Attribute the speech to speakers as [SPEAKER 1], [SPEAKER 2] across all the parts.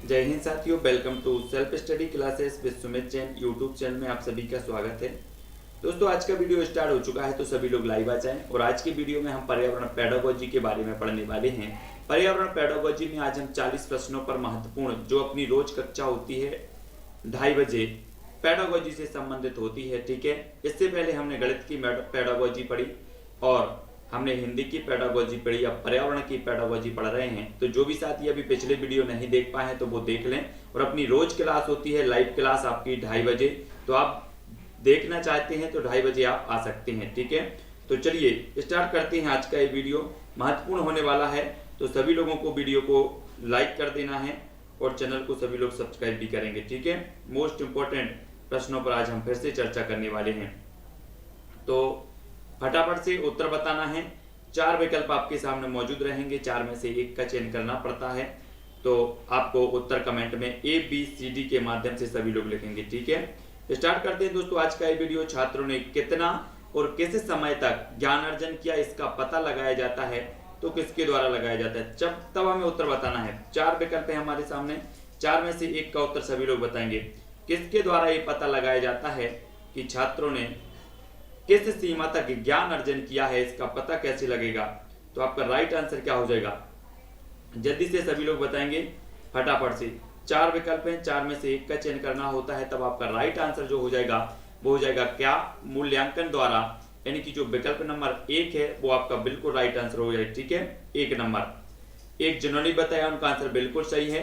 [SPEAKER 1] जय हिंद साथियों, welcome to self study classes with Sumit Jain YouTube channel में आप सभी का स्वागत है। दोस्तों, आज का वीडियो स्टार्ट हो चुका है तो सभी लोग लाइव आ जाएं। और आज के वीडियो में हम पर्यावरण पेडागोजी के बारे में पढ़ने वाले हैं। पर्यावरण पेडागोजी में आज हम 40 प्रश्नों पर महत्वपूर्ण जो अपनी रोज कक्षा होती है 2:30 बजे पेडागोजी से संबंधित होती है। ठीक है, इससे पहले हमने गणित की पेडागोजी पढ़ी और हमने हिंदी की पेडागोजी पढ़ी, अब पर्यावरण की पेडागोजी पढ़ रहे हैं। तो जो भी साथी अभी पिछले वीडियो नहीं देख पाए हैं तो वो देख लें। और अपनी रोज क्लास होती है लाइव क्लास आपकी 2:30 बजे, तो आप देखना चाहते हैं तो 2:30 बजे आप आ सकते हैं। ठीक है, तो चलिए स्टार्ट करते हैं। आज का ये वीडियो महत्वपूर्ण होने वाला है, तो सभी लोगों को वीडियो को लाइक कर देना है और चैनल को सभी लोग सब्सक्राइब भी करेंगे। ठीक है, मोस्ट इंपॉर्टेंट प्रश्नों पर आज हम फिर से चर्चा करने वाले हैं, तो फटाफट से उत्तर बताना है। 4 विकल्प आपके सामने मौजूद रहेंगे, 4 में से एक का चयन करना पड़ता है। तो आपको उत्तर कमेंट में ABCD के माध्यम से सभी लोग लिखेंगे। ठीक है, स्टार्ट करते हैं दोस्तों आज का ये वीडियो। छात्रों ने कितना और किस समय तक ज्ञान अर्जन किया, इसका पता लगाया जाता है तो किसके द्वारा लगाया जाता है, जब तब हमें उत्तर बताना है। 4 विकल्प है हमारे सामने, 4 में से एक का उत्तर सभी लोग बताएंगे। किसके द्वारा ये पता लगाया जाता है कि छात्रों ने किस सीमा तक ज्ञान अर्जन किया है, इसका पता कैसे लगेगा। तो आपका राइट आंसर क्या हो जाएगा, जल्दी से सभी लोग बताएंगे फटाफट से। 4 विकल्प हैं, 4 में से एक का चयन करना होता है, तब आपका राइट आंसर जो हो जाएगा वो हो जाएगा क्या, मूल्यांकन द्वारा, यानी कि जो विकल्प नंबर 1 है वो आपका बिल्कुल राइट आंसर हो जाएगा। ठीक है, 1 नंबर। एक जिन्होंने बताया उनका आंसर बिल्कुल सही है।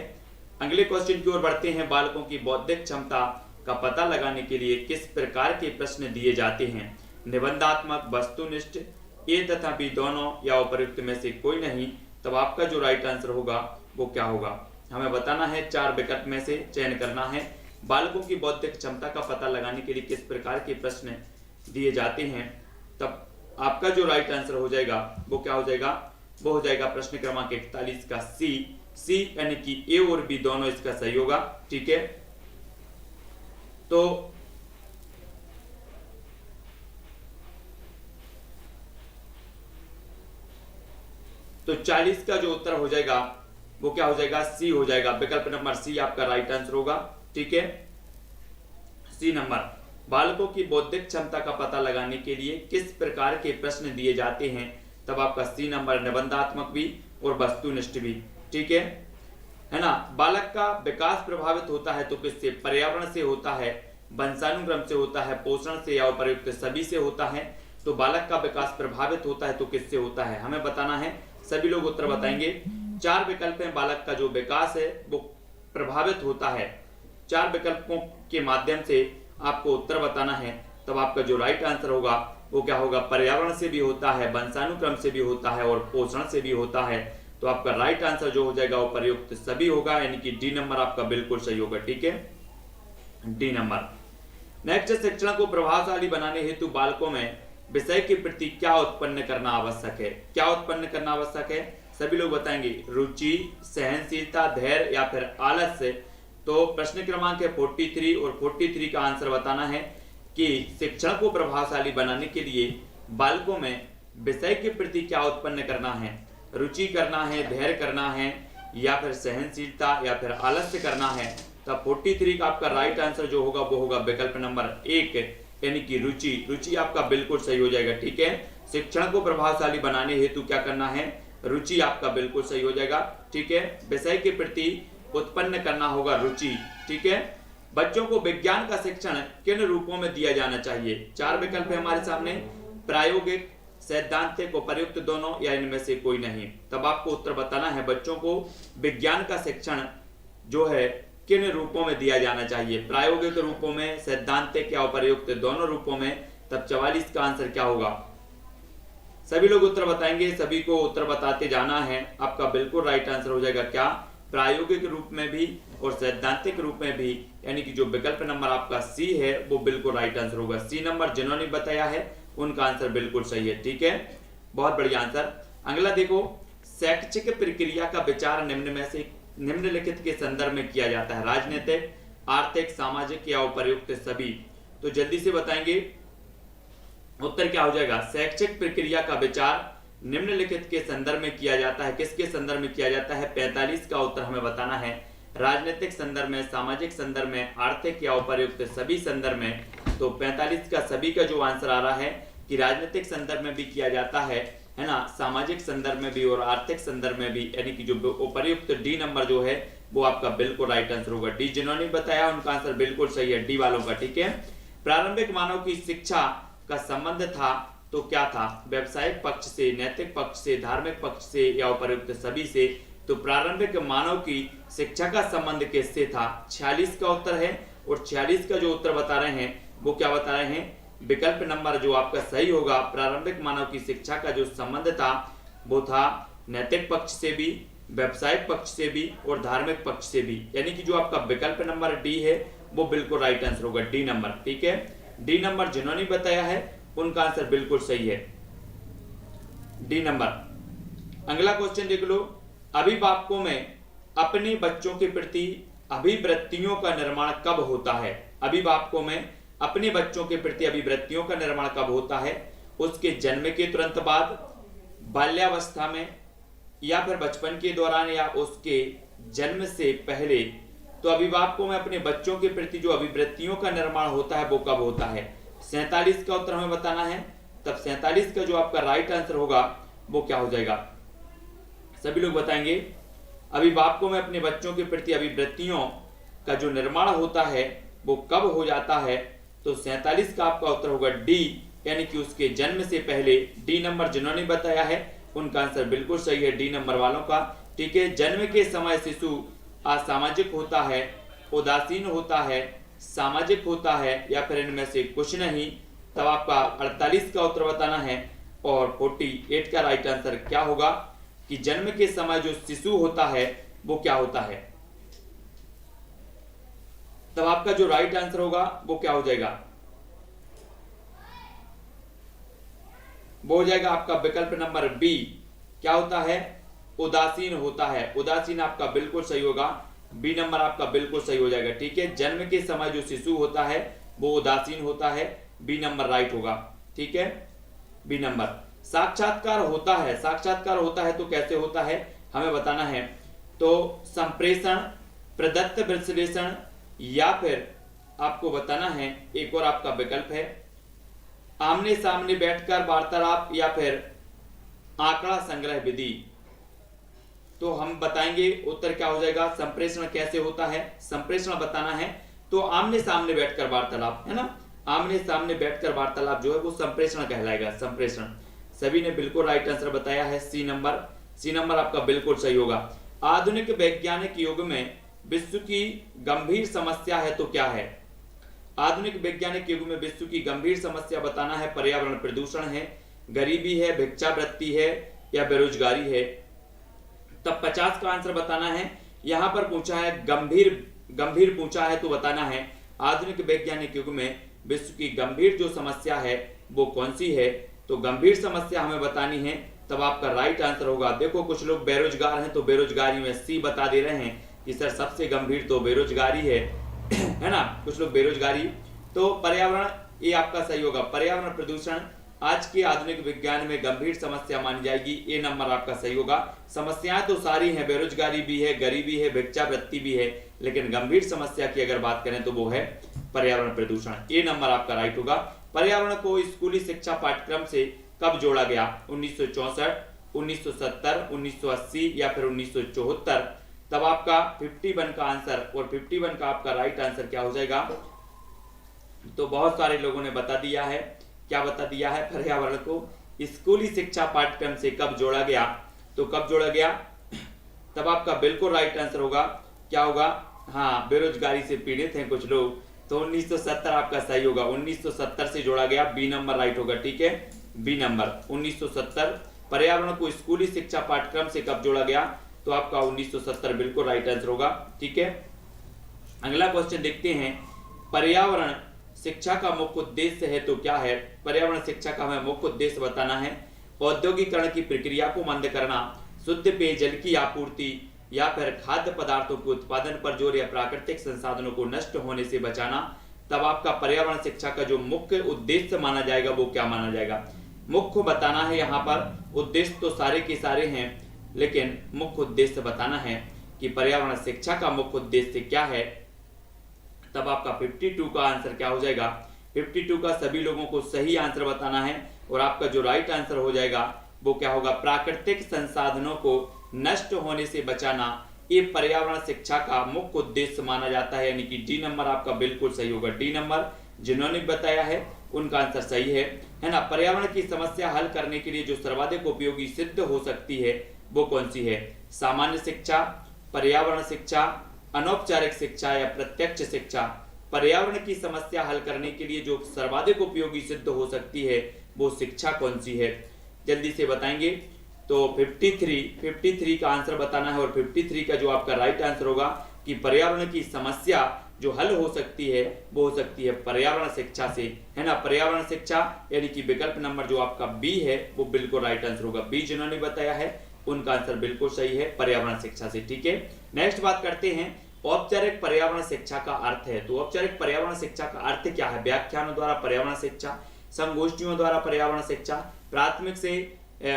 [SPEAKER 1] अगले क्वेश्चन की ओर बढ़ते हैं। बालकों की बौद्धिक क्षमता का पता लगाने के लिए किस प्रकार के प्रश्न दिए जाते हैं, निबंधात्मक, वस्तुनिष्ठ, ए तथा बी दोनों या उपर्युक्त में से कोई नहीं। तब आपका जो राइट आंसर होगा वो क्या होगा, हमें बताना है। 4 विकल्प में से चयन करना है। बालकों की बौद्धिक क्षमता का पता लगाने के लिए किस प्रकार के प्रश्न दिए जाते हैं, तब आपका जो राइट आंसर हो जाएगा वो क्या हो जाएगा, वो हो जाएगा प्रश्न क्रमांक 41 का सी, यानी कि ए और बी दोनों इसका सही होगा। ठीक है, तो 40 का जो उत्तर हो जाएगा वो क्या हो जाएगा, सी हो जाएगा। विकल्प नंबर सी आपका राइट आंसर होगा। ठीक है, सी नंबर। बालकों की बौद्धिक क्षमता का पता लगाने के लिए किस प्रकार के प्रश्न दिए जाते हैं, तब आपका सी नंबर, निबंधात्मक भी और वस्तुनिष्ठ भी। ठीक है ना। बालक का विकास प्रभावित होता है तो किससे, पर्यावरण से होता है, वंशानुक्रम से होता है, पोषण से या उपर्युक्त सभी से होता है। तो बालक का विकास प्रभावित होता है तो किससे होता है, हमें बताना है। सभी लोग उत्तर बताएंगे। 4 विकल्प हैं, बालक का जो विकास है वो प्रभावित होता है। 4 विकल्पों के माध्यम से आपको उत्तर बताना है, तब आपका जो राइट आंसर होगा वो क्या होगा, पर्यावरण से भी होता है, वंशानुक्रम से भी होता है और पोषण से भी होता है। तो आपका राइट आंसर जो हो जाएगा वो प्रयुक्त सभी होगा, यानी कि डी नंबर आपका बिल्कुल सही होगा। ठीक है, डी नंबर। नेक्स्ट, शिक्षण को प्रभावशाली बनाने हेतु बालकों में विषय के प्रति क्या उत्पन्न करना आवश्यक है। क्या उत्पन्न करना आवश्यक है, सभी लोग बताएंगे। रुचि, सहनशीलता, धैर्य या फिर आलस्य। तो प्रश्न क्रमांक है 43 और 43 का आंसर बताना है कि शिक्षण को प्रभावशाली बनाने के लिए बालकों में विषय के प्रति क्या उत्पन्न करना है, रुचि करना है, धैर्य करना है या फिर सहनशीलता या फिर आलस्य करना है। तब 43 का आपका राइट आंसर जो होगा वो होगा विकल्प नंबर 1, यानी कि रुचि। रुचि आपका बिल्कुल सही हो जाएगा। ठीक है, शिक्षण को प्रभावशाली बनाने हेतु क्या करना है, रुचि आपका बिल्कुल सही हो जाएगा। ठीक है, विषय के प्रति उत्पन्न करना होगा रुचि। ठीक है, बच्चों को विज्ञान का शिक्षण किन रूपों में दिया जाना चाहिए। 4 विकल्प है हमारे सामने, प्रायोगिक, सैद्धांतिक, उपर्युक्त दोनों या इनमें से कोई नहीं। तब आपको उत्तर बताना है, बच्चों को विज्ञान का शिक्षण जो है किन रूपों में दिया जाना चाहिए, प्रायोगिक रूपों में, सैद्धांतिक या उपर्युक्त दोनों रूपों में। तब 44 का आंसर क्या होगा, सभी लोग उत्तर बताएंगे, सभी को उत्तर बताते जाना है। आपका बिल्कुल राइट आंसर हो जाएगा क्या, प्रायोगिक रूप में भी और सैद्धांतिक रूप में भी, यानी कि जो विकल्प नंबर आपका सी है वो बिल्कुल राइट आंसर होगा। सी नंबर जिन्होंने बताया है उनका आंसर बिल्कुल सही है। ठीक है, बहुत बढ़िया आंसर। अगला देखो, शैक्षिक प्रक्रिया का विचार निम्न में से निम्नलिखित के संदर्भ में किया जाता है, राजनीतिक, आर्थिक, सामाजिक या उपर्युक्त सभी। तो जल्दी से बताएंगे उत्तर क्या हो जाएगा, शैक्षिक प्रक्रिया का विचार निम्नलिखित के संदर्भ में किया जाता है। किसके संदर्भ में किया जाता है, 45 का उत्तर हमें बताना है। राजनीतिक संदर्भ में, सामाजिक संदर्भ में, आर्थिक या उपर्युक्त सभी संदर्भ में। तो 45 का सभी का जो आंसर आ रहा है कि राजनीतिक संदर्भ में भी किया जाता है ना, सामाजिक संदर्भ में भी और आर्थिक संदर्भ में भी, यानी कि जो उपर्युक्त डी नंबर जो है वो आपका बिल्कुल राइट आंसर होगा। डी जिन्होंने बताया उनका आंसर बिल्कुल सही है, डी वालों का। ठीक है, प्रारंभिक मानव की शिक्षा का संबंध था तो क्या था? व्यवसायिक पक्ष से, नैतिक पक्ष से, धार्मिक पक्ष से या उपर्युक्त सभी से। तो प्रारंभिक मानव की शिक्षा का संबंध किससे था? 46 का उत्तर है, और 46 का जो उत्तर बता रहे हैं वो क्या बता रहे हैं? विकल्प नंबर जो आपका सही होगा, प्रारंभिक मानव की शिक्षा का जो संबंध था वो था नैतिक पक्ष से भी, व्यवसायिक पक्ष से भी और धार्मिक पक्ष से भी, यानी कि जो आपका विकल्प नंबर डी है वो बिल्कुल राइट आंसर होगा, डी नंबर। ठीक है, डी नंबर जिन्होंने बताया है उनका आंसर बिल्कुल सही है, डी नंबर। अगला क्वेश्चन देख लो, अभिभावकों में अपने बच्चों के प्रति अभिवृत्तियों का निर्माण कब होता है? अभिभावकों में अपने बच्चों के प्रति अभिवृत्तियों का निर्माण कब होता है? उसके जन्म के तुरंत बाद, बाल्यावस्था में, या फिर बचपन के दौरान, या उसके जन्म से पहले। तो अभिभावकों में अपने बच्चों के प्रति जो अभिवृत्तियों का निर्माण होता है वो कब होता है? 47 का उत्तर हमें बताना है, तब 47 का जो आपका राइट आंसर होगा वो क्या हो जाएगा? सभी लोग बताएंगे। अभिभावकों में अपने बच्चों के प्रति अभिवृत्तियों का जो निर्माण होता है वो कब हो जाता है? तो 47 का आपका उत्तर होगा डी, यानी कि उसके जन्म से पहले। डी नंबर जिन्होंने बताया है उनका आंसर बिल्कुल सही है, डी नंबर वालों का। ठीक है, जन्म के समय शिशु असामाजिक होता है, उदासीन होता है, सामाजिक होता है, या फिर इनमें से कुछ नहीं। तब आपका 48 का उत्तर बताना है, और 48 का राइट आंसर क्या होगा कि जन्म के समय जो शिशु होता है वो क्या होता है? तब आपका जो राइट आंसर होगा वो क्या हो जाएगा? वो हो जाएगा आपका विकल्प नंबर बी। क्या होता है? उदासीन होता है। उदासीन आपका बिल्कुल सही होगा, बी नंबर आपका बिल्कुल सही हो जाएगा। ठीक है, जन्म के समय जो शिशु होता है वो उदासीन होता है, बी नंबर राइट होगा। ठीक है, बी नंबर। साक्षात्कार होता है, साक्षात्कार होता है तो कैसे होता है हमें बताना है। तो संप्रेषण, प्रदत्त विश्लेषण, या फिर आपको बताना है एक और आपका विकल्प है आमने सामने बैठकर वार्तालाप, या फिर आंकड़ा संग्रह विधि। तो हम बताएंगे उत्तर क्या हो जाएगा। संप्रेषण कैसे होता है, संप्रेषण बताना है तो आमने सामने बैठकर वार्तालाप, है ना, आमने सामने बैठकर वार्तालाप जो है वो संप्रेषण कहलाएगा, संप्रेषण। सभी ने बिल्कुल राइट आंसर बताया है, सी नंबर। सी नंबर आपका बिल्कुल सही होगा। आधुनिक वैज्ञानिक युग में विश्व की गंभीर समस्या है तो क्या है? आधुनिक वैज्ञानिक युग में विश्व की गंभीर समस्या बताना है, पर्यावरण प्रदूषण है, गरीबी है, भिक्षावृत्ति है, या बेरोजगारी है। तब 50 का आंसर बताना है। यहां पर पूछा है गंभीर पूछा है तो बताना है आधुनिक वैज्ञानिक युग में विश्व की गंभीर जो समस्या है वो कौन सी है? तो गंभीर समस्या हमें बतानी है, तब आपका राइट आंसर होगा। देखो कुछ लोग बेरोजगार हैं तो बेरोजगारी में सी बता दे रहे हैं कि सर सबसे गंभीर तो बेरोजगारी है ना, कुछ लोग बेरोजगारी। तो पर्यावरण ये आपका सही होगा, पर्यावरण प्रदूषण आज के आधुनिक विज्ञान में गंभीर समस्या मानी जाएगी, ए नंबर आपका सही होगा। समस्याएं तो सारी हैं, बेरोजगारी भी है, गरीबी है, भिक्षावृत्ति भी है, लेकिन गंभीर समस्या की अगर बात करें तो वो है पर्यावरण प्रदूषण, ए नंबर आपका राइट होगा। पर्यावरण को स्कूली शिक्षा पाठ्यक्रम से कब जोड़ा गया? 1964, 1970, 1980 या फिर 1974। तब आपका 51 का आंसर, और 51 का आपका राइट आंसर क्या हो जाएगा? तो बहुत सारे लोगों ने बता दिया है, क्या बता दिया है? पर्यावरण को स्कूली शिक्षा पाठ्यक्रम से कब जोड़ा गया? तो कब जोड़ा गया? तब आपका बिल्कुल राइट आंसर होगा, क्या होगा? हाँ, बेरोजगारी से पीड़ित हैं कुछ लोग, तो 1970 आपका सही होगा, 1970 से जोड़ा गया, बी नंबर राइट होगा। ठीक है, बी नंबर 1970। पर्यावरण को स्कूली शिक्षा पाठ्यक्रम से कब जोड़ा गया? तो आपका 1970 बिल्कुल राइट आंसर होगा। ठीक है, अगला क्वेश्चन देखते हैं। पर्यावरण शिक्षा का मुख्य उद्देश्य है तो क्या है? पर्यावरण शिक्षा का हमें मुख्य उद्देश्य बताना है। औद्योगिकरण की प्रक्रिया को मंद करना, शुद्ध पेयजल की आपूर्ति, या फिर खाद्य पदार्थों के उत्पादन पर जोर, या प्राकृतिक संसाधनों को नष्ट होने से बचाना। तब आपका पर्यावरण शिक्षा का जो मुख्य उद्देश्य माना जाएगा वो क्या माना जाएगा? मुख्य बताना है यहाँ पर, उद्देश्य तो सारे के सारे हैं लेकिन मुख्य उद्देश्य बताना है कि पर्यावरण शिक्षा का मुख्य उद्देश्य क्या है, तब आपका 52 का आंसर क्या हो जाएगा, 52 का सभी लोगों को सही आंसर बताना है। और आपका जो राइट आंसर हो जाएगा वो क्या होगा, प्राकृतिक संसाधनों को नष्ट होने से बचाना ये पर्यावरण शिक्षा का मुख्य उद्देश्य माना जाता है, यानी कि डी नंबर आपका बिल्कुल सही होगा। डी नंबर जिन्होंने बताया है उनका आंसर सही है ना। पर्यावरण की समस्या हल करने के लिए जो सर्वाधिक उपयोगी सिद्ध हो सकती है वो कौन सी है, सामान्य शिक्षा, पर्यावरण शिक्षा, अनौपचारिक शिक्षा या प्रत्यक्ष शिक्षा। पर्यावरण की समस्या हल करने के लिए जो सर्वाधिक उपयोगी सिद्ध हो सकती है वो शिक्षा कौन सी है, जल्दी से बताएंगे। तो 53 का आंसर बताना है और 53 का जो आपका राइट आंसर होगा कि पर्यावरण की समस्या जो हल हो सकती है वो हो सकती है पर्यावरण शिक्षा से, है ना। पर्यावरण शिक्षा यानी कि विकल्प नंबर जो आपका बी है वो बिल्कुल राइट आंसर होगा। बी जिन्होंने बताया है उनका आंसर बिल्कुल सही है, पर्यावरण शिक्षा से, ठीक है। नेक्स्ट बात करते हैं औपचारिक पर्यावरण शिक्षा का अर्थ है। तो औपचारिक पर्यावरण शिक्षा का अर्थ क्या है, व्याख्यानों द्वारा पर्यावरण शिक्षा, संगोष्ठियों द्वारा पर्यावरण शिक्षा, प्राथमिक से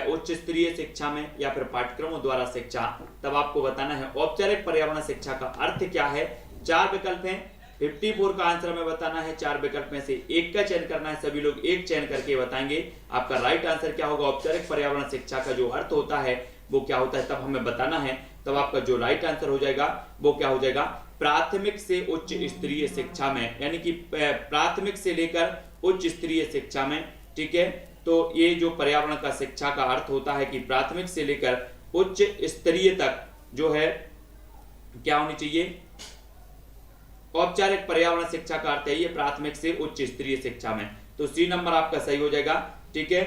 [SPEAKER 1] उच्च स्तरीय शिक्षा में, या फिर पाठ्यक्रमों द्वारा शिक्षा। तब आपको बताना है औपचारिक पर्यावरण शिक्षा का अर्थ क्या है। 4 विकल्प हैं, 54 का आंसर हमें बताना है। 4 विकल्प में से एक का चयन करना है, सभी लोग एक चयन करके बताएंगे आपका राइट आंसर क्या होगा। औपचारिक पर्यावरण शिक्षा का जो अर्थ होता है वो क्या होता है, तब हमें बताना है। तब आपका जो राइट आंसर हो जाएगा वो क्या हो जाएगा, प्राथमिक से उच्च स्तरीय शिक्षा में, यानी कि प्राथमिक से लेकर उच्च स्तरीय शिक्षा में, ठीक है। तो ये जो पर्यावरण का शिक्षा का अर्थ होता है कि प्राथमिक से लेकर उच्च स्तरीय तक जो है क्या होनी चाहिए, औपचारिक पर्यावरण शिक्षा का अर्थ है ये प्राथमिक से उच्च स्तरीय शिक्षा में। तो सी नंबर आपका सही हो जाएगा, ठीक है।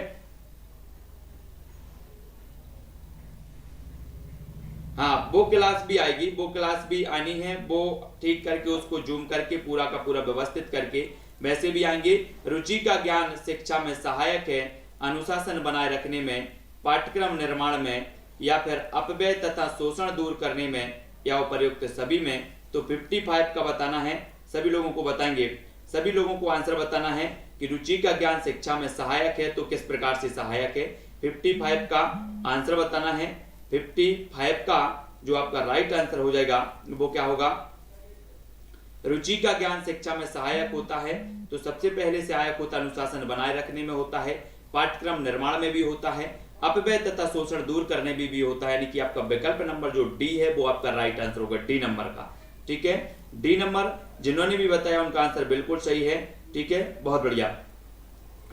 [SPEAKER 1] हाँ, वो क्लास भी आएगी, वो क्लास भी आनी है, वो ठीक करके उसको जूम करके पूरा का पूरा व्यवस्थित करके वैसे भी आएंगे। रुचि का ज्ञान शिक्षा में सहायक है, अनुशासन बनाए रखने में, पाठ्यक्रम निर्माण में, या फिर अपव्यय तथा शोषण दूर करने में, या उपयुक्त सभी में। तो 55 का बताना है, सभी लोगों को बताएंगे, सभी लोगों को आंसर बताना है कि रुचि का ज्ञान शिक्षा में सहायक है तो किस प्रकार से सहायक है। 55 का आंसर बताना है। 55 का जो आपका राइट आंसर हो जाएगा वो क्या होगा, रुचि का ज्ञान शिक्षा में सहायक होता है। तो सबसे पहले सहायक होता है, अनुशासन बनाए रखने में होता है, पाठ्यक्रम निर्माण में भी होता है, अपव्यय तथा शोषण दूर करने में भी होता है, यानी कि आपका विकल्प नंबर जो डी है वो आपका राइट आंसर होगा, डी नंबर का, ठीक है। डी नंबर जिन्होंने भी बताया उनका आंसर बिल्कुल सही है, ठीक है, बहुत बढ़िया।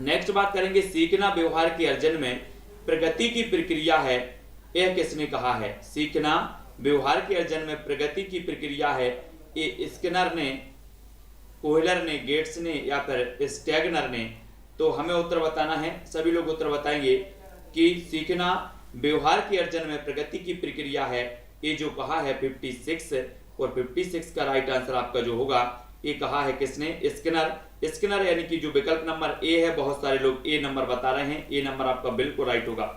[SPEAKER 1] नेक्स्ट बात करेंगे, सीखना व्यवहार के अर्जन में प्रगति की प्रक्रिया है, यह किसने कहा है। सीखना व्यवहार के अर्जन में प्रगति की प्रक्रिया है, ये स्किनर ने, कोहलर ने, गेट्स ने, या फिर स्टैगनर ने। तो हमें उत्तर बताना है, सभी लोग उत्तर बताएंगे कि सीखना व्यवहार के अर्जन में प्रगति की प्रक्रिया है, ये जो कहा है 56, और 56 का राइट आंसर आपका जो होगा ये कहा है किसने, स्किनर। स्किनर यानी कि जो विकल्प नंबर ए है, बहुत सारे लोग ए नंबर बता रहे हैं, ए नंबर आपका बिल्कुल राइट होगा।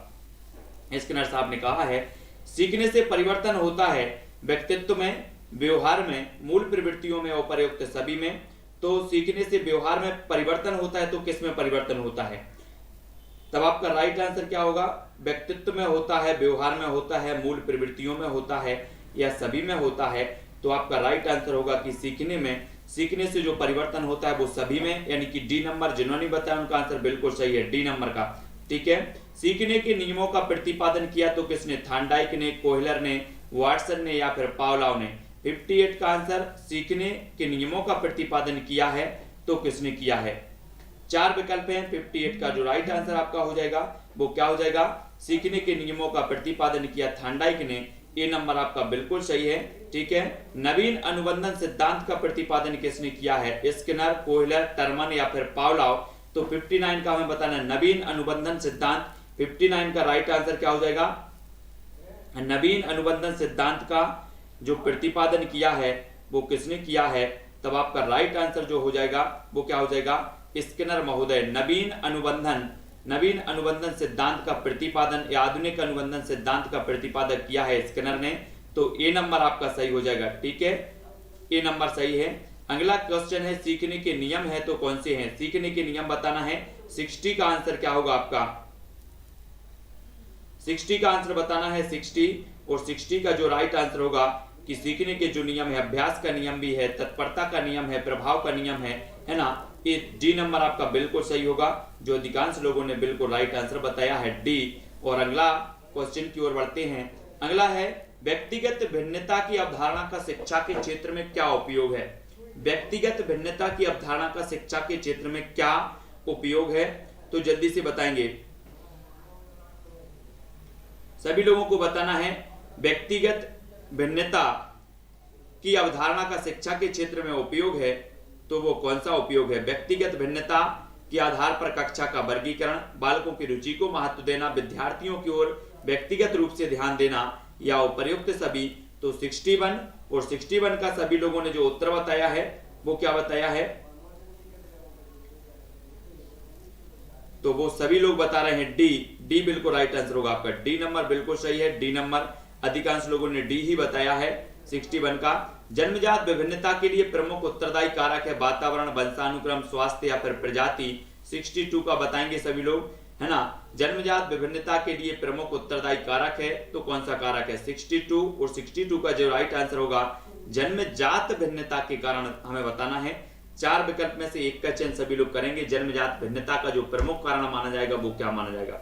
[SPEAKER 1] स्किनर साहब ने कहा है सीखने से परिवर्तन होता है व्यक्तित्व में, व्यवहार में, मूल प्रवृत्तियों में, उपयुक्त सभी में। तो सीखने से व्यवहार में परिवर्तन होता है तो किस में परिवर्तन होता है, तब आपका राइट आंसर क्या होगा, व्यक्तित्व में होता है, व्यवहार में होता है, मूल प्रवृत्तियों में होता है, या सभी में होता है। तो आपका राइट आंसर होगा कि सीखने में, सीखने से जो परिवर्तन होता है वो सभी में, यानी कि डी नंबर जिन्होंने बताया उनका आंसर बिल्कुल सही है, डी नंबर का, ठीक है। सीखने के नियमों का प्रतिपादन किया तो किसने, थांडाइक ने, कोहलर ने, वाटसन ने, या फिर पावलोव ने। 58 का आंसर सीखने के नियमों का प्रतिपादन किया है तो किसने किया है। 4 विकल्प हैं, 58 का जो राइट आंसर आपका हो जाएगा वो क्या हो जाएगा, सीखने के नियमों का प्रतिपादन किया थांडाइक ने, ये नंबर आपका बिल्कुल सही है, ठीक है। नवीन अनुबंधन सिद्धांत का प्रतिपादन किसने किया है, स्किनर, कोहलर, टर्मन, या फिर पावलोव। तो 59 का हमें बताना है नवीन अनुबंधन सिद्धांत। 59 का राइट आंसर क्या हो जाएगा, नवीन अनुबंधन सिद्धांत का जो प्रतिपादन किया है वो किसने किया है। तब आपका राइट आंसर जो हो जाएगा वो क्या हो जाएगा, स्किनर महोदय। नवीन अनुबंधन सिद्धांत का प्रतिपादन या आधुनिक अनुबंधन सिद्धांत का प्रतिपादक किया है स्किनर ने। तो ए नंबर आपका सही हो जाएगा, ठीक है, ए नंबर सही है। अगला क्वेश्चन है सीखने के नियम है तो कौन से हैं, सीखने के नियम बताना है। 60 का आंसर क्या होगा आपका, 60 का आंसर बताना है 60, और 60 का जो राइट आंसर होगा कि सीखने के जो नियम है, अभ्यास का नियम भी है, तत्परता का नियम है, प्रभाव का नियम है ना। ये डी नंबर आपका बिल्कुल सही होगा, जो अधिकांश लोगों ने बिल्कुल राइट आंसर बताया है डी। और अगला क्वेश्चन की ओर बढ़ते हैं। अगला है व्यक्तिगत भिन्नता की अवधारणा का शिक्षा के क्षेत्र में क्या उपयोग है। व्यक्तिगत भिन्नता की अवधारणा का शिक्षा के क्षेत्र में क्या उपयोग है, तो जल्दी से बताएंगे। सभी लोगों को बताना है व्यक्तिगत भिन्नता की अवधारणा का शिक्षा के क्षेत्र में उपयोग है, तो वो कौन सा उपयोग है। व्यक्तिगत भिन्नता के आधार पर कक्षा का वर्गीकरण, बालकों की रुचि को महत्व देना, विद्यार्थियों की ओर व्यक्तिगत रूप से ध्यान देना, या उपर्युक्त सभी। तो 61 और 61 का सभी लोगों ने जो उत्तर बताया है वो क्या बताया है, तो वो सभी लोग बता रहे हैं डी। डी बिल्कुल राइट आंसर होगा आपका, डी नंबर बिल्कुल सही है। डी नंबर अधिकांश लोगों ने डी ही बताया है 61 का। जन्मजात विभिन्नता के लिए प्रमुख उत्तरदायी कारक है वातावरण, वंशानुक्रम, स्वास्थ्य या फिर प्रजाति। 62 का बताएंगे सभी लोग, है ना। जन्मजात विभिन्नता के लिए प्रमुख उत्तरदायी कारक है, तो कौन सा कारक है 62। और 62 का जो राइट आंसर होगा जन्मजात भिन्नता के कारण हमें बताना है। 4 विकल्प में से एक का चयन सभी लोग करेंगे। जन्मजात भिन्नता का जो प्रमुख कारण माना जाएगा वो क्या माना जाएगा।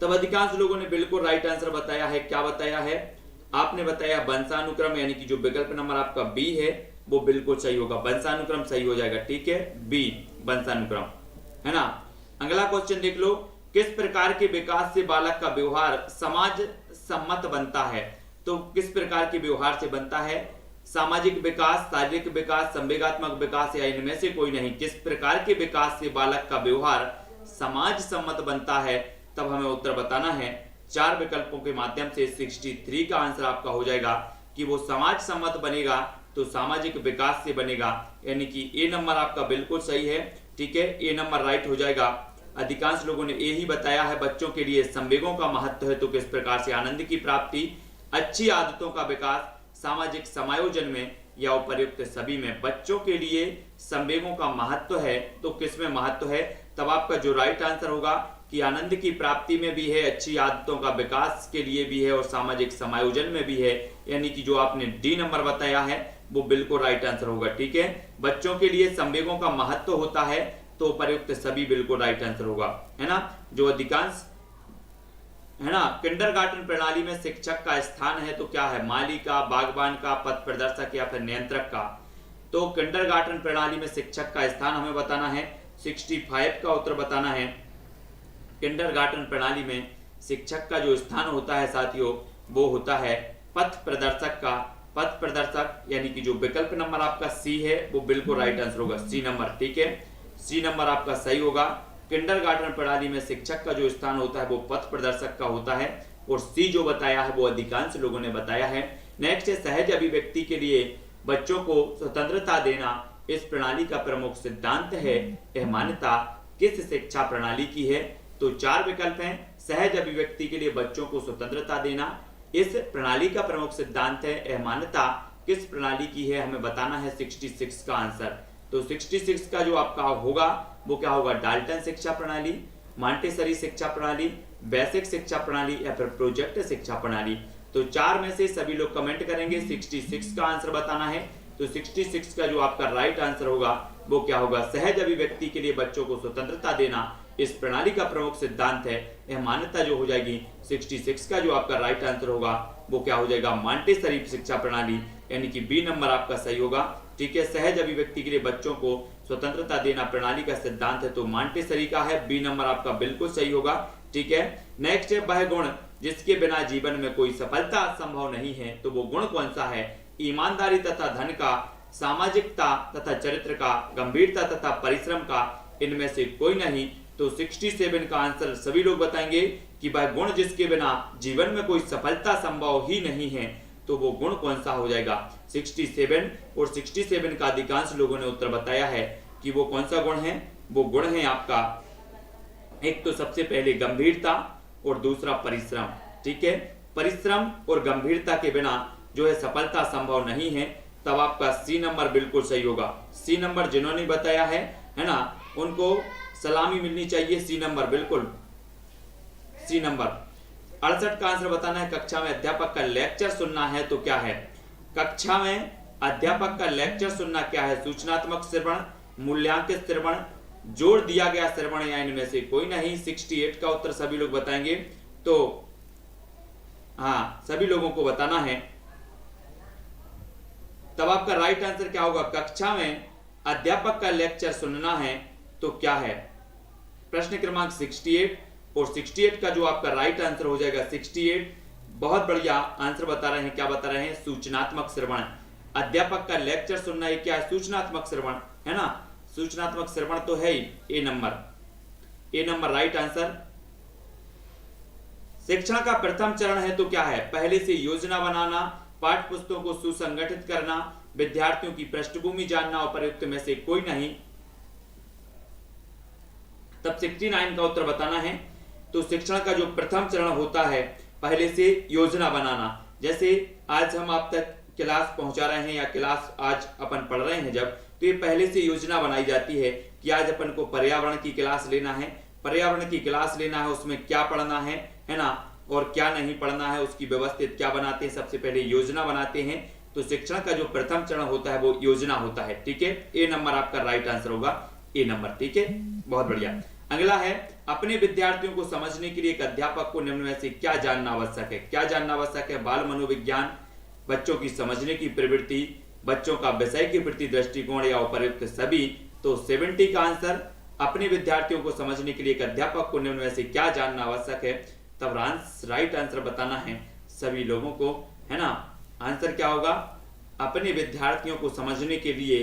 [SPEAKER 1] तब अधिकांश लोगों ने बिल्कुल राइट आंसर बताया है। क्या बताया है आपने बताया वंशानुक्रम, यानी कि जो विकल्प नंबर आपका बी है वो बिल्कुल सही होगा, वंशानुक्रम सही हो जाएगा। ठीक है, बी वंशानुक्रम, है ना। अगला क्वेश्चन देख लो, किस प्रकार के विकास से बालक का व्यवहार समाज सम्मत बनता है। तो किस प्रकार के व्यवहार से बनता है, सामाजिक विकास, शारीरिक विकास, संवेगात्मक विकास, या इनमें से कोई नहीं। किस प्रकार के विकास से बालक का व्यवहार समाज सम्मत बनता है, तब हमें उत्तर बताना है। 4 विकल्पों के माध्यम से 63 का आंसर आपका हो जाएगा कि वो समाज सम्मत बनेगा तो सामाजिक विकास से बनेगा, यानी कि ए नंबर आपका बिल्कुल सही है। ठीक है, ए नंबर राइट हो जाएगा। अधिकांश लोगों ने ए ही बताया है। बच्चों के लिए संवेगों का महत्व है, तो किस प्रकार से आनंद की प्राप्ति, अच्छी आदतों का विकास, सामाजिक समायोजन में, या उपर्युक्त सभी में। बच्चों के लिए संवेगों का महत्व है, तो किसमें महत्व है, तब आपका जो राइट आंसर होगा कि आनंद की प्राप्ति में भी है, अच्छी आदतों का विकास के लिए भी है, और सामाजिक समायोजन में भी है, यानी कि जो आपने डी नंबर बताया है वो बिल्कुल राइट आंसर होगा। ठीक है, बच्चों के लिए संवेगों का महत्व होता है, तो उपर्युक्त सभी बिल्कुल राइट आंसर होगा, है ना। जो अधिकांश, है ना, किंडरगार्टन प्रणाली में शिक्षक का स्थान है, तो क्या है, माली का, बागबान का, पथ प्रदर्शक, या फिर नियंत्रक का। तो किंडरगार्टन प्रणाली में शिक्षक का स्थान हमें बताना है। 65 का उत्तर बताना है। किंडरगार्टन प्रणाली में शिक्षक का जो स्थान होता है साथियों, वो होता है पथ प्रदर्शक का। पथ प्रदर्शक, यानी कि जो विकल्प नंबर आपका सी है वो बिल्कुल राइट आंसर होगा, सी नंबर। ठीक है, सी नंबर आपका सही होगा। किंडरगार्टन प्रणाली में शिक्षक का जो स्थान होता है वो पथ प्रदर्शक का होता है, और सी जो बताया है वो अधिकांश लोगों ने बताया है। नेक्स्ट है सहज अभिव्यक्ति के लिए बच्चों को स्वतंत्रता देना इस प्रणाली का प्रमुख सिद्धांत है। यह मान्यता किस शिक्षा प्रणाली की है। तो 4 विकल्प हैं। सहज अभिव्यक्ति के लिए बच्चों को स्वतंत्रता देना इस प्रणाली का प्रमुख सिद्धांत है। यह मान्यता किस प्रणाली की है, हमें बताना है 66 का आंसर। तो 66 का जो आपका होगा वो क्या होगा, डाल्टन शिक्षा प्रणाली, मॉन्टेसरी शिक्षा प्रणाली, बेसिक शिक्षा प्रणाली, या फिर प्रोजेक्ट शिक्षा प्रणाली। तो 4 में से सभी लोग कमेंट करेंगे, 66 का आंसर बताना है। तो 66 का जो आपका राइट आंसर होगा वो क्या होगा, सहज अभिव्यक्ति के लिए बच्चों को स्वतंत्रता देना इस प्रणाली का प्रमुख सिद्धांत है। यह मान्यता जो हो जाएगी 66 का जो आपका राइट आंसर होगा वो क्या हो जाएगा, मॉन्टेसरी शिक्षा प्रणाली, यानी कि बी नंबर आपका सही होगा। ठीक है, सहज अभिव्यक्ति के लिए बच्चों को स्वतंत्रता देना प्रणाली का सिद्धांत है, तो मॉन्टेसरी का है, बी नंबर आपका बिल्कुल सही होगा। ठीक है, नेक्स्ट है वह गुण जिसके बिना जीवन में कोई सफलता संभव नहीं है, तो वो गुण कौन सा है, ईमानदारी तथा धन का, सामाजिकता तथा चरित्र का, गंभीरता तथा परिश्रम का, इनमें से कोई नहीं। तो 67 का आंसर सभी लोग बताएंगे कि वह गुण जिसके बिना जीवन में कोई सफलता संभव ही नहीं है, तो वो गुण कौन सा हो जाएगा 67। और 67 का अधिकांश लोगों ने उत्तर बताया है कि वो कौन सा गुण है, वो गुण है आपका एक तो सबसे पहले गंभीरता और दूसरा परिश्रम। ठीक है, परिश्रम और गंभीरता के बिना जो है सफलता संभव नहीं है, तब आपका सी नंबर बिल्कुल सही होगा। सी नंबर जिन्होंने बताया है ना, उनको सलामी मिलनी चाहिए, सी नंबर बिल्कुल सी नंबर। 68 का आंसर बताना है, कक्षा में अध्यापक का लेक्चर सुनना है तो क्या है? कक्षा में अध्यापक का लेक्चर सुनना क्या है? सूचनात्मक श्रवण, मूल्यांकित श्रवण, जोड़ दिया गया श्रवण या इनमें से कोई नहीं। 68 का उत्तर सभी लोग बताएंगे, तो हाँ सभी लोगों को बताना है। तब आपका राइट आंसर क्या होगा? कक्षा में अध्यापक का लेक्चर सुनना है तो क्या है? प्रश्न क्रमांक 68 और 68 का जो आपका राइट आंसर हो जाएगा 68। बहुत बढ़िया आंसर बता रहे हैं। क्या बता रहे हैं? सूचनात्मक श्रवण। अध्यापक का लेक्चर सुनना है क्या है? सूचनात्मक श्रवण है ना, सूचनात्मक श्रवण तो है ही। ए नंबर राइट आंसर। शिक्षण का प्रथम चरण है तो क्या है? पहले से योजना बनाना, पाठ्य पुस्तकों को सुसंगठित करना, विद्यार्थियों की पृष्ठभूमि जानना, उपर्युक्त में से कोई नहीं। तब 69 का उत्तर बताना है। तो शिक्षण का जो प्रथम चरण होता है पहले से योजना बनाना। जैसे आज हम आप तक क्लास पहुंचा रहे हैं या क्लास आज अपन पढ़ रहे हैं जब, तो ये पहले से योजना बनाई जाती है कि आज अपन को पर्यावरण की क्लास लेना है। पर्यावरण की क्लास लेना है, उसमें क्या पढ़ना है ना, और क्या नहीं पढ़ना है, उसकी व्यवस्थित क्या बनाते हैं, सबसे पहले योजना बनाते हैं। तो शिक्षण का जो प्रथम चरण होता है वो योजना होता है। ठीक है, ए नंबर आपका राइट आंसर होगा, ए नंबर। ठीक है, बहुत बढ़िया। अगला है, अपने विद्यार्थियों को समझने के लिए एक अध्यापक को निम्न में से क्या जानना आवश्यक है? क्या जानना आवश्यक है? बाल मनोविज्ञान, बच्चों की समझने की प्रवृत्ति, बच्चों का विषय के प्रति दृष्टिकोण या उपर्युक्त सभी। तो 70 का आंसर, अपने विद्यार्थियों को समझने के लिए एक अध्यापक को निम्न में से क्या जानना आवश्यक है। तब राइट आंसर बताना है सभी लोगों को, है ना। आंसर क्या होगा? अपने विद्यार्थियों को समझने के लिए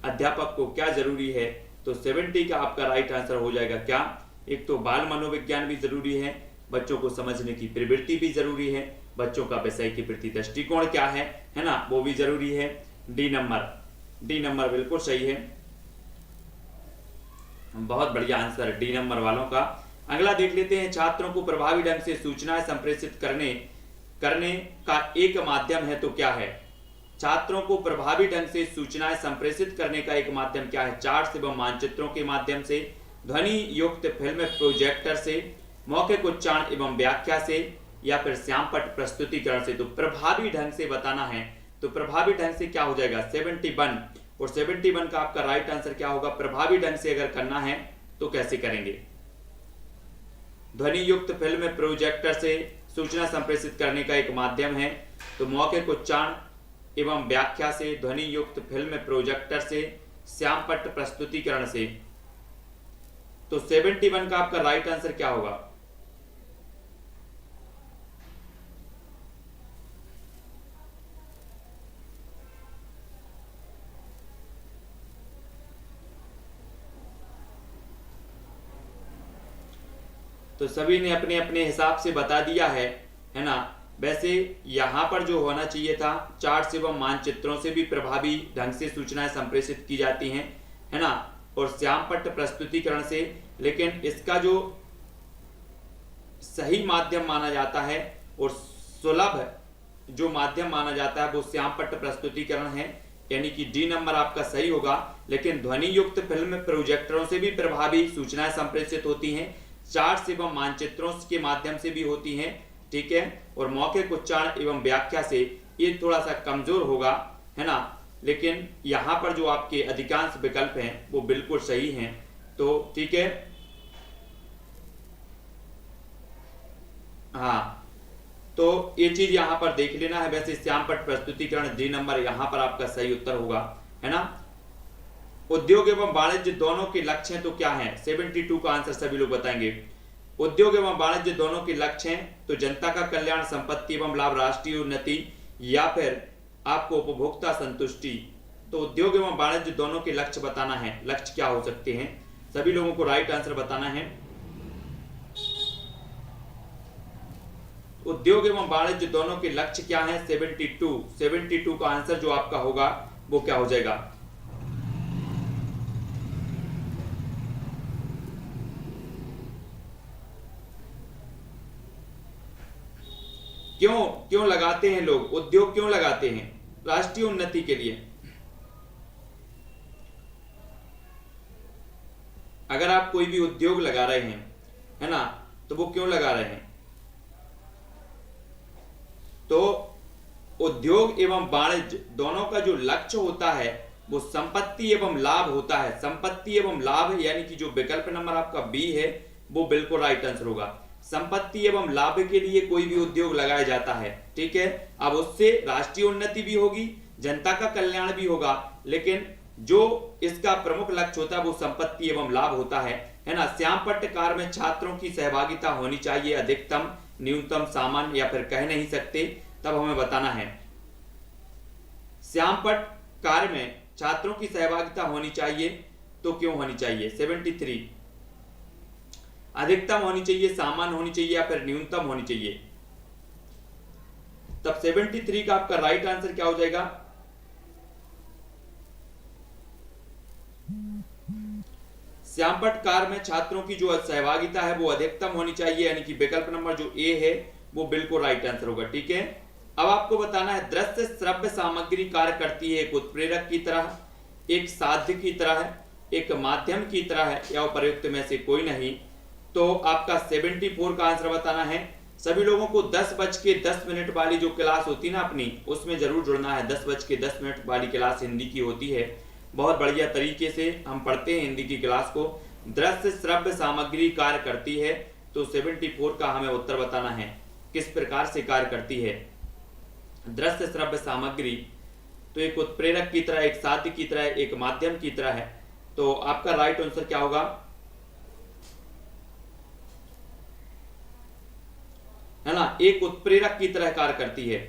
[SPEAKER 1] अध्यापक को क्या जरूरी है? तो 70 का आपका राइट आंसर हो जाएगा क्या? एक तो बाल मनोविज्ञान भी जरूरी है, बच्चों को समझने की प्रवृत्ति भी जरूरी है, बच्चों का विषय के प्रति दृष्टिकोण क्या है ना, वो भी जरूरी है। डी नंबर बिल्कुल सही है, बहुत बढ़िया आंसर डी नंबर वालों का। अगला देख लेते हैं, छात्रों को प्रभावी ढंग से सूचनाएं संप्रेषित करने का एक माध्यम है तो क्या है? छात्रों को प्रभावी ढंग से सूचनाएं संप्रेषित करने का एक माध्यम क्या है? चार्ट्स एवं मानचित्रों के माध्यम से, ध्वनि युक्त फिल्म प्रोजेक्टर से, मौखिक उच्चारण एवं व्याख्या से, या फिर श्यामपट्ट प्रस्तुतिकरण से। तो प्रभावी ढंग से बताना है, तो प्रभावी ढंग से क्या हो जाएगा? 71। और 71 का आपका राइट आंसर क्या होगा? प्रभावी ढंग से अगर करना है तो कैसे करेंगे? ध्वनि युक्त फिल्म प्रोजेक्टर से सूचना संप्रेषित करने का एक माध्यम है, तो मौखिक उच्चारण एवं व्याख्या से, ध्वनि युक्त फिल्म प्रोजेक्टर से, श्यामपट्ट प्रस्तुतिकरण से। तो 71 का आपका राइट आंसर क्या होगा? तो सभी ने अपने अपने हिसाब से बता दिया है ना। वैसे यहाँ पर जो होना चाहिए था, चार्ट्स एवं मानचित्रों से भी प्रभावी ढंग से सूचनाएं संप्रेषित की जाती हैं, है ना, और श्यामपट्ट प्रस्तुतिकरण से। लेकिन इसका जो सही माध्यम माना जाता है और सुलभ जो माध्यम माना जाता है वो श्यामपट्ट प्रस्तुतिकरण है, यानी कि डी नंबर आपका सही होगा। लेकिन ध्वनि युक्त फिल्म प्रोजेक्टरों से भी प्रभावी सूचनाएं संप्रेषित होती हैं, चार्ट्स एवं मानचित्रों के माध्यम से भी होती हैं, ठीक है, और मौखिक उच्चारण एवं व्याख्या से ये थोड़ा सा कमजोर होगा, है ना। लेकिन यहाँ पर जो आपके अधिकांश विकल्प हैं वो बिल्कुल सही हैं, तो ठीक है। हाँ, तो ये चीज यहाँ पर देख लेना है। वैसे श्यामपट्ट प्रस्तुतिकरण डी नंबर यहाँ पर आपका सही उत्तर होगा, है ना। उद्योग एवं वाणिज्य दोनों के लक्ष्य हैं तो क्या है? 72 का आंसर सभी लोग बताएंगे। उद्योग एवं वाणिज्य दोनों के लक्ष्य हैं तो जनता का कल्याण, संपत्ति एवं लाभ, राष्ट्रीय उन्नति, या फिर आपको उपभोक्ता संतुष्टि। तो उद्योग एवं वाणिज्य दोनों के लक्ष्य बताना है। लक्ष्य क्या हो सकते हैं? सभी लोगों को राइट आंसर बताना है। उद्योग एवं वाणिज्य दोनों के लक्ष्य क्या है? 72 का आंसर जो आपका होगा वो क्या हो जाएगा? क्यों लगाते हैं लोग उद्योग? क्यों लगाते हैं? राष्ट्रीय उन्नति के लिए। अगर आप कोई भी उद्योग लगा रहे हैं, है ना, तो वो क्यों लगा रहे हैं? तो उद्योग एवं वाणिज्य दोनों का जो लक्ष्य होता है वो संपत्ति एवं लाभ होता है। संपत्ति एवं लाभ यानी कि जो विकल्प नंबर आपका बी है वो बिल्कुल राइट आंसर होगा। संपत्ति एवं लाभ के लिए कोई भी उद्योग लगाया जाता है, ठीक है। अब उससे राष्ट्रीय उन्नति भी होगी, जनता का कल्याण भी होगा, लेकिन जो इसका प्रमुख लक्ष्य होता है वो संपत्ति एवं लाभ होता है ना। श्यामपट्ट कार्य में छात्रों की सहभागिता होनी चाहिए, अधिकतम, न्यूनतम, सामान्य या फिर कह नहीं सकते, तब हमें बताना है। श्यामपट्ट कार्य में छात्रों की सहभागिता होनी चाहिए तो क्यों होनी चाहिए? 73 अधिकतम होनी चाहिए, सामान्य होनी चाहिए या फिर न्यूनतम होनी चाहिए? तब 73 का आपका राइट आंसर क्या हो जाएगा? श्यामपट्ट कार्य में छात्रों की जो सहभागिता है वो अधिकतम होनी चाहिए, यानी कि विकल्प नंबर जो ए है वो बिल्कुल राइट आंसर होगा, ठीक है। अब आपको बताना है दृश्य श्रव्य सामग्री कार्य करती है एक उत्प्रेरक की तरह, एक साध्य की तरह, एक माध्यम की तरह है या उपर्युक्त में से कोई नहीं। तो आपका 74 का आंसर बताना है। सभी लोगों को 10:10 वाली जो क्लास होती है ना अपनी, उसमें जरूर जुड़ना है। 10:10 वाली क्लास हिंदी की होती है, बहुत बढ़िया तरीके से हम पढ़ते हैं हिंदी की क्लास को। दृश्य श्रव्य सामग्री कार्य करती है, तो 74 का हमें उत्तर बताना है किस प्रकार से कार्य करती है। दृश्य श्रव्य सामग्री तो एक उत्प्रेरक की तरह, एक साध्य की तरह, एक माध्यम की तरह है। तो आपका राइट आंसर क्या होगा? है ना, एक उत्प्रेरक की तरह कार्य करती है।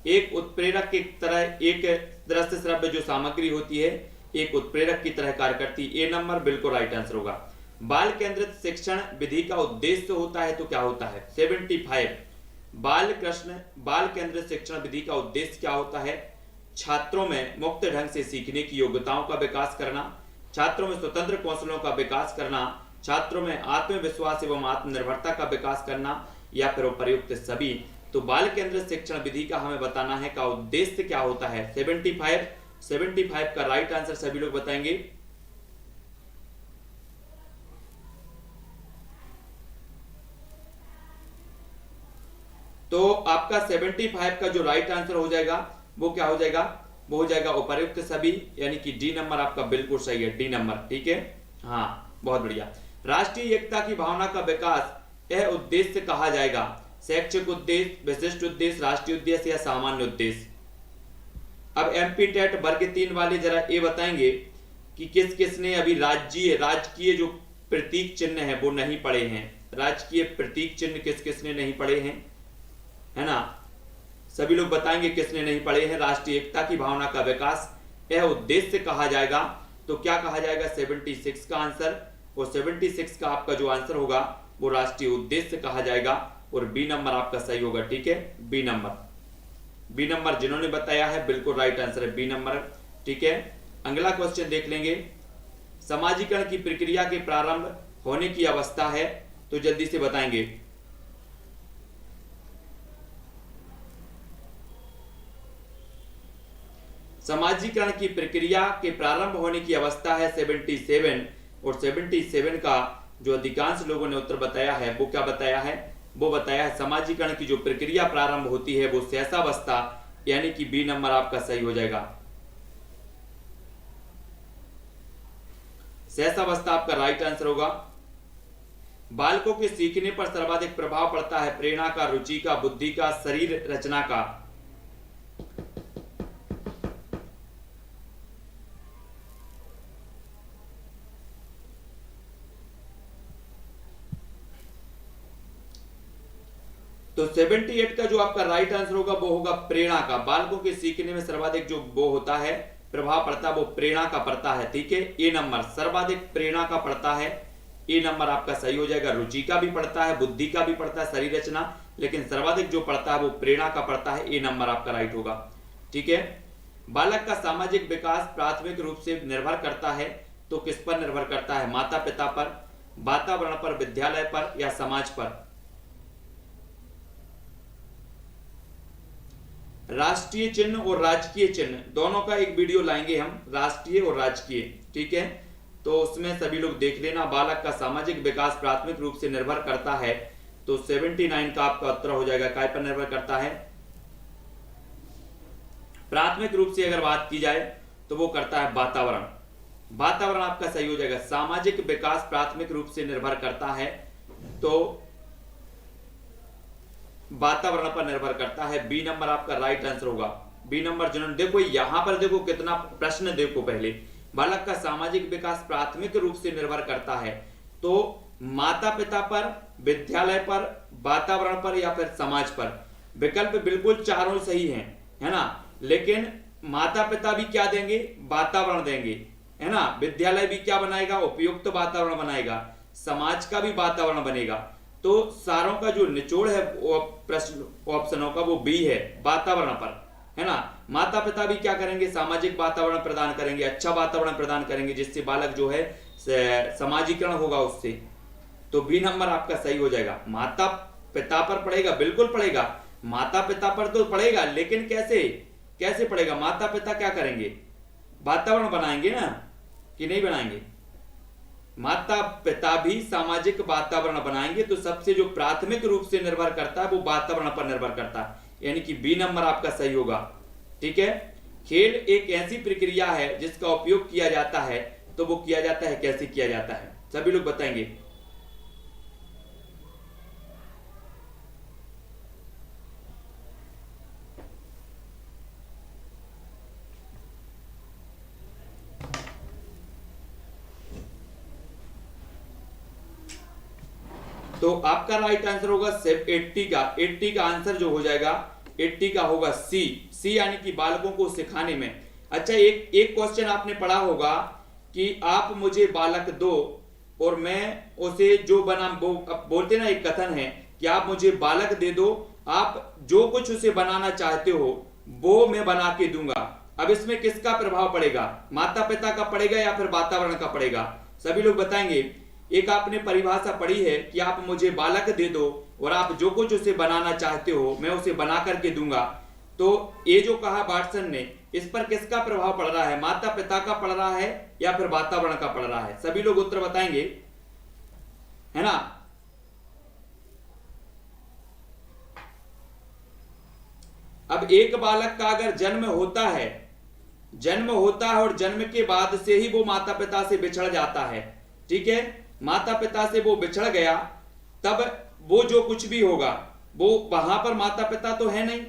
[SPEAKER 1] एक उत्प्रेरक की तरह एक दृश्य श्रव्य जो सामग्री होती है एक उत्प्रेरक की तरह कार्य करती है। ए नंबर बिल्कुल राइट आंसर होगा। बाल केंद्रित शिक्षण विधि का उद्देश्य होता है तो क्या होता है? 75 बाल केंद्रित शिक्षण विधि का उद्देश्य क्या होता है? छात्रों में मुक्त ढंग से सीखने की योग्यताओं का विकास करना, छात्रों में स्वतंत्र कौशलों का विकास करना, छात्रों में आत्मविश्वास एवं आत्मनिर्भरता का विकास करना, या फिर उपर्युक्त सभी। तो बाल केंद्रित शिक्षण विधि का हमें बताना है का उद्देश्य क्या होता है। 75 का राइट आंसर सभी लोग बताएंगे। तो आपका 75 का जो राइट आंसर हो जाएगा वो क्या हो जाएगा? वो हो जाएगा उपर्युक्त सभी, यानी कि डी नंबर आपका बिल्कुल सही है, डी नंबर, ठीक है। हाँ, बहुत बढ़िया। राष्ट्रीय एकता की भावना का विकास यह उद्देश्य कहा जाएगा? शैक्षिक उद्देश्य, विशिष्ट उद्देश्य, राष्ट्रीय उद्देश्य या सामान्य उद्देश्य? अब एमपी टेट वर्ग 3 वाले जरा ये बताएंगे कि किस किसने अभी राजकीय जो प्रतीक चिन्ह है वो नहीं पढ़े हैं। राजकीय प्रतीक चिन्ह किस किसने नहीं पढ़े हैं, है ना? सभी लोग बताएंगे किसने नहीं पढ़े हैं। राष्ट्रीय एकता की भावना का विकास यह उद्देश्य कहा जाएगा, तो क्या कहा जाएगा? 76 का आंसर। और 76 का आपका जो आंसर होगा वो राष्ट्रीय उद्देश्य कहा जाएगा, और बी नंबर आपका सही होगा, ठीक है। बी नंबर जिन्होंने बताया है बिल्कुल राइट आंसर है बी नंबर, ठीक है। अगला क्वेश्चन देख लेंगे। समाजीकरण की प्रक्रिया के प्रारंभ होने की अवस्था है, तो जल्दी से बताएंगे। समाजीकरण की प्रक्रिया के प्रारंभ होने की अवस्था है 77, और 77 का जो अधिकांश लोगों ने उत्तर बताया है वो क्या बताया है? वो बताया है समाजीकरण की जो प्रक्रिया प्रारंभ होती है वो शैशवावस्था, यानी कि बी नंबर आपका सही हो जाएगा। शैशवावस्था आपका राइट आंसर होगा। बालकों के सीखने पर सर्वाधिक प्रभाव पड़ता है प्रेरणा का, रुचि का, बुद्धि का, शरीर रचना का? तो 78 का जो आपका राइट आंसर होगा वो होगा प्रेरणा का। बालकों के सीखने में सर्वाधिक जो वो होता है प्रभाव पड़ता है वो प्रेरणा का पड़ता है, ठीक है। ए नंबर सर्वाधिक प्रेरणा का पड़ता है, ए नंबर आपका सही हो जाएगा। रुचि का भी पड़ता है, बुद्धि का भी पड़ता है, शरीर रचना, लेकिन सर्वाधिक जो पड़ता है वो प्रेरणा का पड़ता है, ए नंबर आपका राइट होगा, ठीक है। बालक का सामाजिक विकास प्राथमिक रूप से निर्भर करता है, तो किस पर निर्भर करता है? माता पिता पर, वातावरण पर, विद्यालय पर या समाज पर? राष्ट्रीय चिन्ह और राजकीय चिन्ह दोनों का एक वीडियो लाएंगे हम, राष्ट्रीय और राजकीय, ठीक है। तो उसमें सभी लोग देख लेना। बालक का सामाजिक विकास प्राथमिक रूप से निर्भर करता है, तो 79 का आपका उत्तर हो जाएगा। काय पर निर्भर करता है? प्राथमिक रूप से अगर बात की जाए तो वो करता है वातावरण। वातावरण आपका सही हो जाएगा। सामाजिक विकास प्राथमिक रूप से निर्भर करता है, तो वातावरण पर निर्भर करता है। बी नंबर आपका राइट आंसर होगा। बी नंबर जिन्होंने, देखो यहां पर देखो कितना प्रश्न, देखो पहले बालक का सामाजिक विकास प्राथमिक रूप से निर्भर करता है, तो माता पिता पर, विद्यालय पर, वातावरण पर या फिर समाज पर। विकल्प बिल्कुल चारों सही हैं, है ना, लेकिन माता पिता भी क्या देंगे, वातावरण देंगे, है ना, विद्यालय भी क्या बनाएगा, उपयुक्त वातावरण बनाएगा, समाज का भी वातावरण बनेगा। तो सारों का जो निचोड़ है वो प्रश्न ऑप्शनों का वो बी है, वातावरण पर, है ना। माता पिता भी क्या करेंगे, सामाजिक वातावरण प्रदान करेंगे, अच्छा वातावरण प्रदान करेंगे, जिससे बालक जो है समाजीकरण होगा उससे। तो बी नंबर आपका सही हो जाएगा। माता पिता पर पड़ेगा, बिल्कुल पड़ेगा, माता पिता पर तो पड़ेगा, लेकिन कैसे कैसे पड़ेगा, माता पिता क्या करेंगे, वातावरण बनाएंगे ना, कि नहीं बनाएंगे। माता पिता भी सामाजिक वातावरण बनाएंगे, तो सबसे जो प्राथमिक रूप से निर्भर करता है वो वातावरण पर निर्भर करता है, यानी कि बी नंबर आपका सही होगा। ठीक है। खेल एक ऐसी प्रक्रिया है जिसका उपयोग किया जाता है, तो वो किया जाता है कैसे किया जाता है, सभी लोग बताएंगे। तो आपका राइट आंसर होगा 80 का। 80 का आंसर जो हो जाएगा, 80 का होगा सी। सी यानी कि बालकों को सिखाने में। अच्छा, एक क्वेश्चन आपने पढ़ा होगा कि आप मुझे बालक दो और मैं उसे जो बना, वो बोलते ना, एक कथन है कि आप मुझे बालक दे दो, आप जो कुछ उसे बनाना चाहते हो वो मैं बना के दूंगा। अब इसमें किसका प्रभाव पड़ेगा, माता पिता का पड़ेगा या फिर वातावरण का पड़ेगा, सभी लोग बताएंगे। एक आपने परिभाषा पढ़ी है कि आप मुझे बालक दे दो और आप जो कुछ उसे बनाना चाहते हो मैं उसे बना करके दूंगा। तो ये जो कहा वाटसन ने, इस पर किसका प्रभाव पड़ रहा है, माता पिता का पड़ रहा है या फिर वातावरण का पड़ रहा है, सभी लोग उत्तर बताएंगे, है ना। अब एक बालक का अगर जन्म होता है और जन्म के बाद से ही वो माता पिता से बिछड़ जाता है, ठीक है, माता पिता से वो बिछड़ गया, तब वो जो कुछ भी होगा वो वहां पर माता पिता तो है नहीं,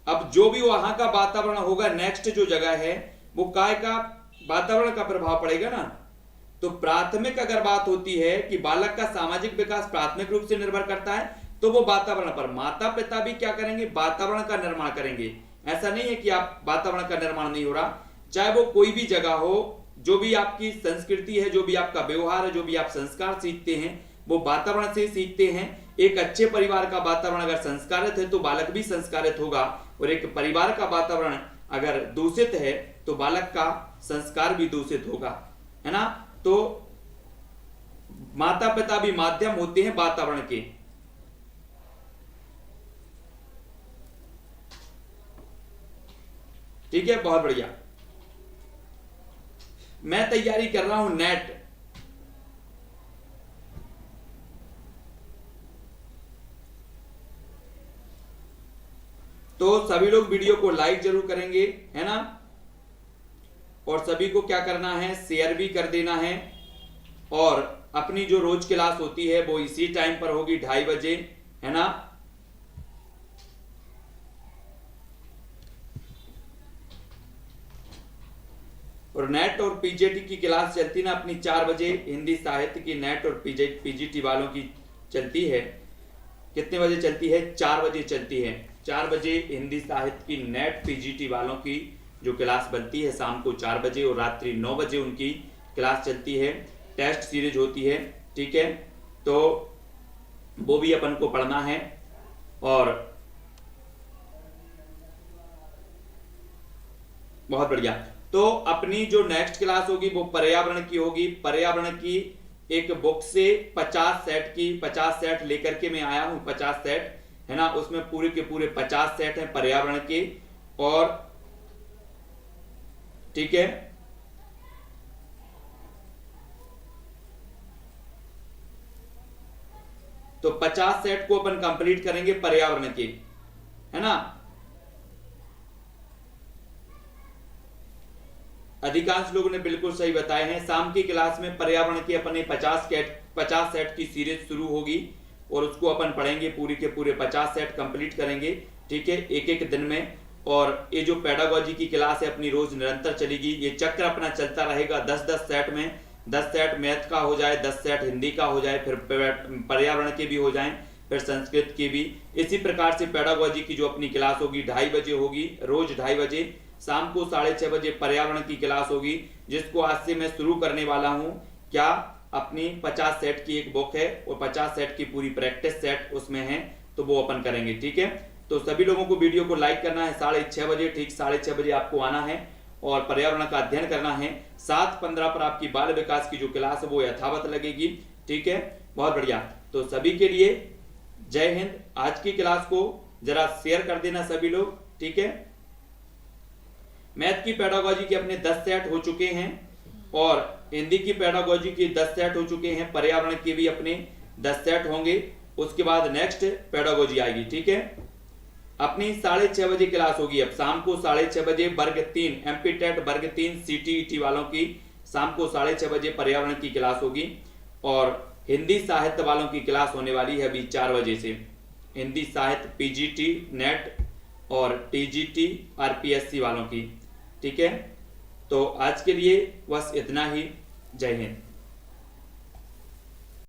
[SPEAKER 1] अब जो भी वहां का वातावरण होगा, नेक्स्ट जो जगह है वो काय का वातावरण का प्रभाव पड़ेगा ना। तो प्राथमिक अगर बात होती है कि बालक का सामाजिक विकास प्राथमिक रूप से निर्भर करता है, तो वो वातावरण पर, माता पिता भी क्या करेंगे, वातावरण का निर्माण करेंगे। ऐसा नहीं है कि आप वातावरण का निर्माण नहीं हो रहा, चाहे वो कोई भी जगह हो, जो भी आपकी संस्कृति है, जो भी आपका व्यवहार है, जो भी आप संस्कार सीखते हैं वो वातावरण से सीखते हैं। एक अच्छे परिवार का वातावरण अगर संस्कारित है तो बालक भी संस्कारित होगा, और एक परिवार का वातावरण अगर दूषित है तो बालक का संस्कार भी दूषित होगा, है ना। तो माता पिता भी माध्यम होते हैं वातावरण के। ठीक है, बहुत बढ़िया। मैं तैयारी कर रहा हूं नेट, तो सभी लोग वीडियो को लाइक जरूर करेंगे, है ना, और सभी को क्या करना है, शेयर भी कर देना है। और अपनी जो रोज क्लास होती है वो इसी टाइम पर होगी, 2:30 बजे, है ना। और नेट और पीजीटी की क्लास चलती ना अपनी 4 बजे, हिंदी साहित्य की नेट और पीजीटी वालों की चलती है। कितने बजे चलती है, 4 बजे चलती है। 4 बजे हिंदी साहित्य की नेट पीजीटी वालों की जो क्लास बनती है शाम को 4 बजे, और रात्रि 9 बजे उनकी क्लास चलती है, टेस्ट सीरीज होती है। ठीक है, तो वो भी अपन को पढ़ना है। और बहुत बढ़िया। तो अपनी जो नेक्स्ट क्लास होगी वो पर्यावरण की होगी। पर्यावरण की एक बुक से 50 सेट लेकर के मैं आया हूं, 50 सेट, है ना, उसमें पूरे के पूरे 50 सेट हैं पर्यावरण के। और ठीक है, तो 50 सेट को अपन कंप्लीट करेंगे पर्यावरण के, है ना। अधिकांश लोगों ने बिल्कुल सही बताए हैं। शाम की क्लास में पर्यावरण की अपने 50 सेट की सीरीज शुरू होगी और उसको अपन पढ़ेंगे, पूरी के पूरे 50 सेट कंप्लीट करेंगे, ठीक है, एक एक दिन में। और ये जो पेडागोजी की क्लास है अपनी रोज निरंतर चलेगी, ये चक्र अपना चलता रहेगा 10-10 सेट में, 10 सेट मैथ का हो जाए, 10 सेट हिंदी का हो जाए, फिर पर्यावरण के भी हो जाएं, फिर संस्कृत की भी। इसी प्रकार से पेडागोजी की जो अपनी क्लास होगी 2:30 बजे होगी, रोज 2:30 बजे। शाम को 6:30 बजे पर्यावरण की क्लास होगी, जिसको आज से मैं शुरू करने वाला हूँ। क्या अपनी 50 सेट की एक बुक है और 50 सेट की पूरी प्रैक्टिस सेट उसमें है, तो वो अपन करेंगे, ठीक है। तो सभी लोगों को वीडियो को लाइक करना है, 6:30 बजे, ठीक 6:30 बजे आपको आना है और पर्यावरण का अध्ययन करना है। 7:15 पर आपकी बाल विकास की जो क्लास है वो यथावत लगेगी, ठीक है, बहुत बढ़िया। तो सभी के लिए जय हिंद। आज की क्लास को जरा शेयर कर देना सभी लोग, ठीक है। मैथ की पेडागोजी के अपने 10 सेट हो चुके हैं और हिंदी की पेडागोजी के 10 सेट हो चुके हैं, पर्यावरण के भी अपने 10 सेट होंगे। उसके बाद नेक्स्ट पेडागोजी आएगी, ठीक है। अपनी 6:30 बजे क्लास होगी, अब शाम को 6:30 बजे वर्ग 3 एमपी टेट वर्ग 3 सीटीईटी वालों की शाम को 6:30 बजे पर्यावरण की क्लास होगी और हिंदी साहित्य वालों की क्लास होने वाली है अभी 4 बजे से। हिंदी साहित्य पीजीटी नेट और टीजीटी आरपीएससी वालों की, ठीक है। तो आज के लिए बस इतना ही। जय हिंद।